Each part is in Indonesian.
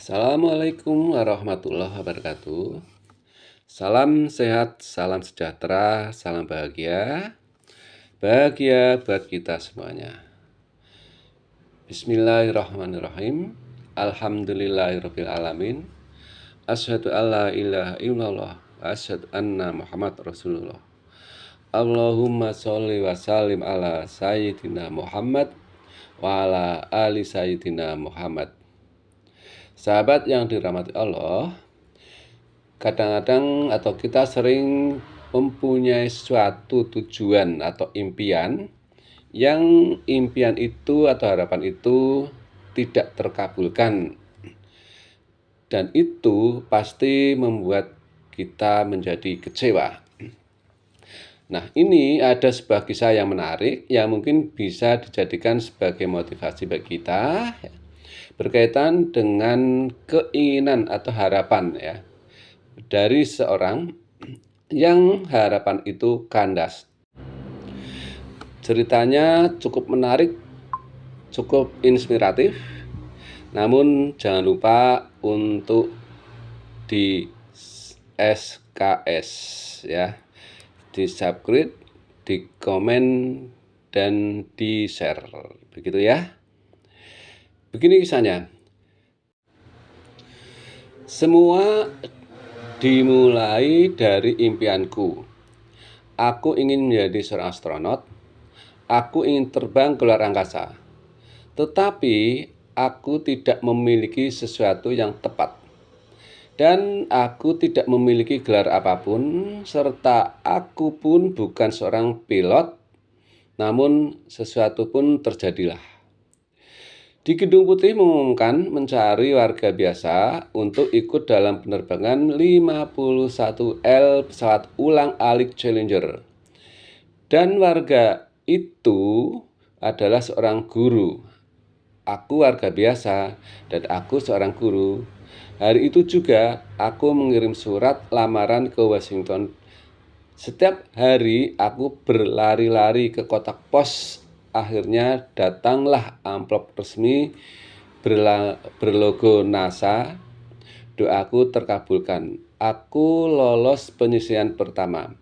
Assalamualaikum warahmatullahi wabarakatuh. Salam sehat, salam sejahtera, salam bahagia. Bahagia buat kita semuanya. Bismillahirrahmanirrahim. Alhamdulillahirabbil alamin. Asyhadu alla ilaha illallah wa asyhadu anna Muhammad Rasulullah. Allahumma sholli wa sallim ala sayyidina Muhammad wa ala ali sayyidina Muhammad. Sahabat yang dirahmati Allah, kadang-kadang atau kita sering mempunyai suatu tujuan atau impian yang impian itu atau harapan itu tidak terkabulkan, dan itu pasti membuat kita menjadi kecewa. Nah, ini ada sebuah kisah yang menarik yang mungkin bisa dijadikan sebagai motivasi bagi kita berkaitan dengan keinginan atau harapan ya dari seorang yang harapan itu kandas. Ceritanya cukup menarik, cukup inspiratif, namun jangan lupa untuk di SKS ya, di subscribe, di komen, dan di share, begitu ya. Begini kisahnya. Semua dimulai dari impianku. Aku ingin menjadi seorang astronot. Aku ingin terbang ke luar angkasa. Tetapi aku tidak memiliki sesuatu yang tepat. Dan aku tidak memiliki gelar apapun, serta aku pun bukan seorang pilot. Namun sesuatu pun terjadilah. Di Gedung Putih mengumumkan mencari warga biasa untuk ikut dalam penerbangan 51L pesawat ulang-alik Challenger. Dan warga itu adalah seorang guru. Aku warga biasa dan aku seorang guru. Hari itu juga aku mengirim surat lamaran ke Washington. Setiap hari aku berlari-lari ke kotak pos. Akhirnya datanglah amplop resmi berlogo NASA. Doaku terkabulkan. Aku lolos penyisian pertama.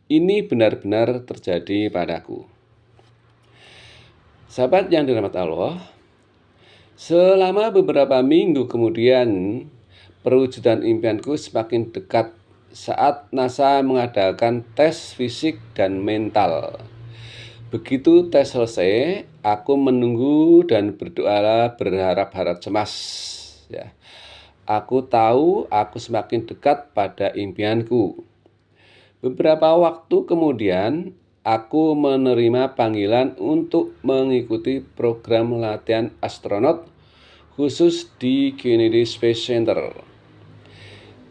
Ini benar-benar terjadi padaku. Sahabat yang dirahmati Allah, selama beberapa minggu kemudian, perwujudan impianku semakin dekat saat NASA mengadakan tes fisik dan mental. Begitu tes selesai, aku menunggu dan berdoa berharap-harap cemas. Ya. Aku tahu aku semakin dekat pada impianku. Beberapa waktu kemudian, aku menerima panggilan untuk mengikuti program latihan astronot khusus di Kennedy Space Center.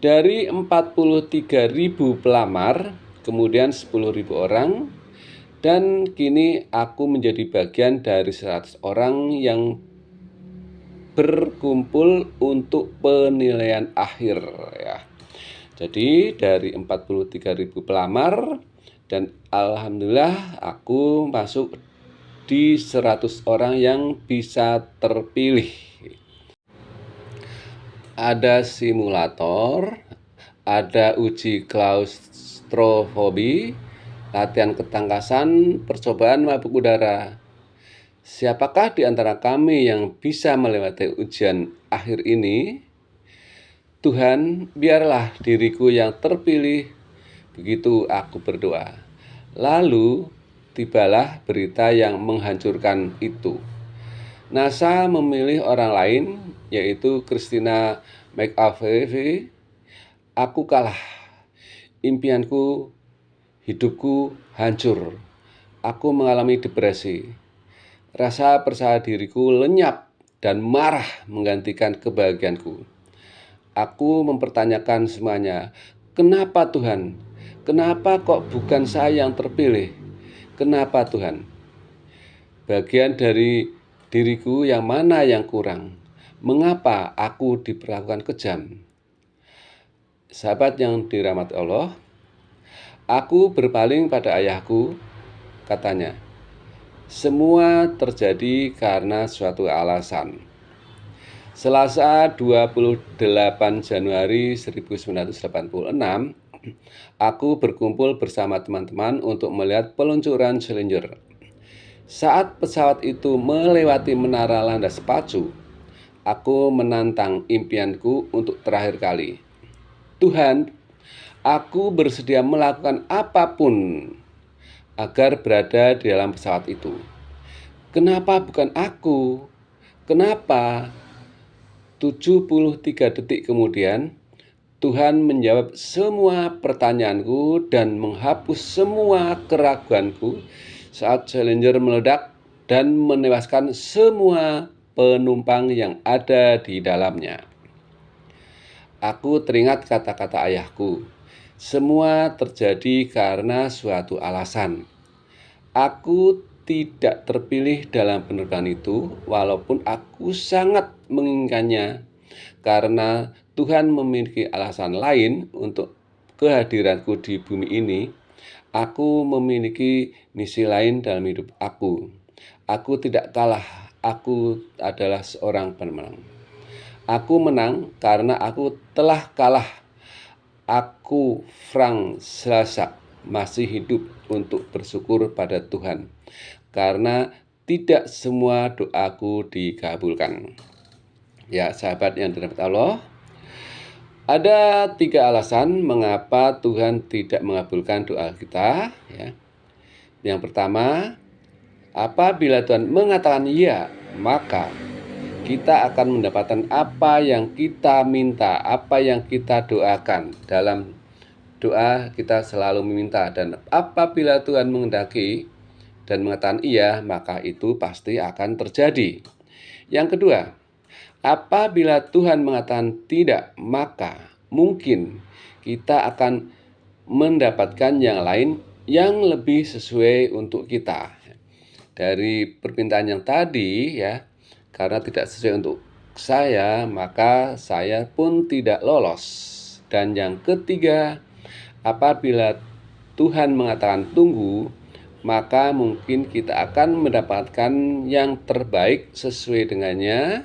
Dari 43.000 pelamar, kemudian 10.000 orang, dan kini aku menjadi bagian dari 100 orang yang berkumpul untuk penilaian akhir ya. Jadi dari 43.000 pelamar, dan alhamdulillah aku masuk di 100 orang yang bisa terpilih. Ada simulator, ada uji klaustrofobi, latihan ketangkasan, percobaan mabuk udara. Siapakah di antara kami yang bisa melewati ujian akhir ini? Tuhan, biarlah diriku yang terpilih. Begitu aku berdoa. Lalu tibalah berita yang menghancurkan itu. NASA memilih orang lain, yaitu Christina McAfee. Aku kalah. Impianku, hidupku hancur. Aku mengalami depresi. Rasa percaya diriku lenyap dan marah menggantikan kebahagiaanku. Aku mempertanyakan semuanya. Kenapa Tuhan? Kenapa kok bukan saya yang terpilih? Kenapa Tuhan? Bagian dari diriku yang mana yang kurang? Mengapa aku diperlakukan kejam? Sahabat yang dirahmati Allah, aku berpaling pada ayahku, katanya. Semua terjadi karena suatu alasan. Selasa 28 Januari 1986, aku berkumpul bersama teman-teman untuk melihat peluncuran Challenger. Saat pesawat itu melewati menara landas pacu, aku menantang impianku untuk terakhir kali. Tuhan, aku bersedia melakukan apapun agar berada di dalam pesawat itu. Kenapa bukan aku? Kenapa? 73 detik kemudian, Tuhan menjawab semua pertanyaanku dan menghapus semua keraguanku saat Challenger meledak dan menewaskan semua penumpang yang ada di dalamnya. Aku teringat kata-kata ayahku, semua terjadi karena suatu alasan. Aku tidak terpilih dalam penerbangan itu, walaupun aku sangat menginginkannya, karena Tuhan memiliki alasan lain untuk kehadiranku di bumi ini. Aku memiliki misi lain dalam hidup aku. Aku tidak kalah, aku adalah seorang pemenang. Aku menang karena aku telah kalah. Aku Frank Slasak masih hidup untuk bersyukur pada Tuhan, karena tidak semua doaku dikabulkan. Ya, sahabat yang dirahmati Allah, ada 3 alasan mengapa Tuhan tidak mengabulkan doa kita. Ya. Yang pertama, apabila Tuhan mengatakan ya, maka kita akan mendapatkan apa yang kita minta, apa yang kita doakan. Dalam doa kita selalu meminta, dan apabila Tuhan menghendaki dan mengatakan iya, maka itu pasti akan terjadi. Yang kedua, apabila Tuhan mengatakan tidak, maka mungkin kita akan mendapatkan yang lain yang lebih sesuai untuk kita. Dari permintaan yang tadi ya, karena tidak sesuai untuk saya, maka saya pun tidak lolos. Dan yang ketiga, apabila Tuhan mengatakan tunggu, maka mungkin kita akan mendapatkan yang terbaik sesuai dengannya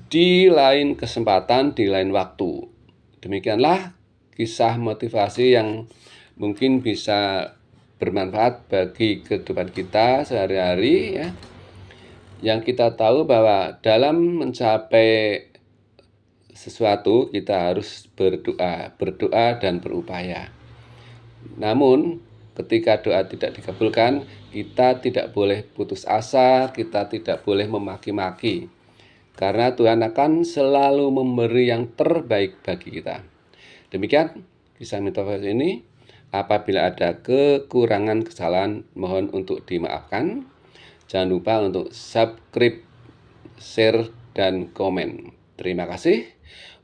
di lain kesempatan, di lain waktu. Demikianlah kisah motivasi yang mungkin bisa bermanfaat bagi kehidupan kita sehari-hari ya. Yang kita tahu bahwa dalam mencapai sesuatu kita harus berdoa dan berupaya. Namun ketika doa tidak dikabulkan, kita tidak boleh putus asa, kita tidak boleh memaki-maki. Karena Tuhan akan selalu memberi yang terbaik bagi kita. Demikian kisah motivasi ini. Apabila ada kekurangan kesalahan, mohon untuk dimaafkan. Jangan lupa untuk subscribe, share, dan komen. Terima kasih.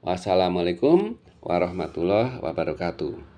Wassalamualaikum warahmatullahi wabarakatuh.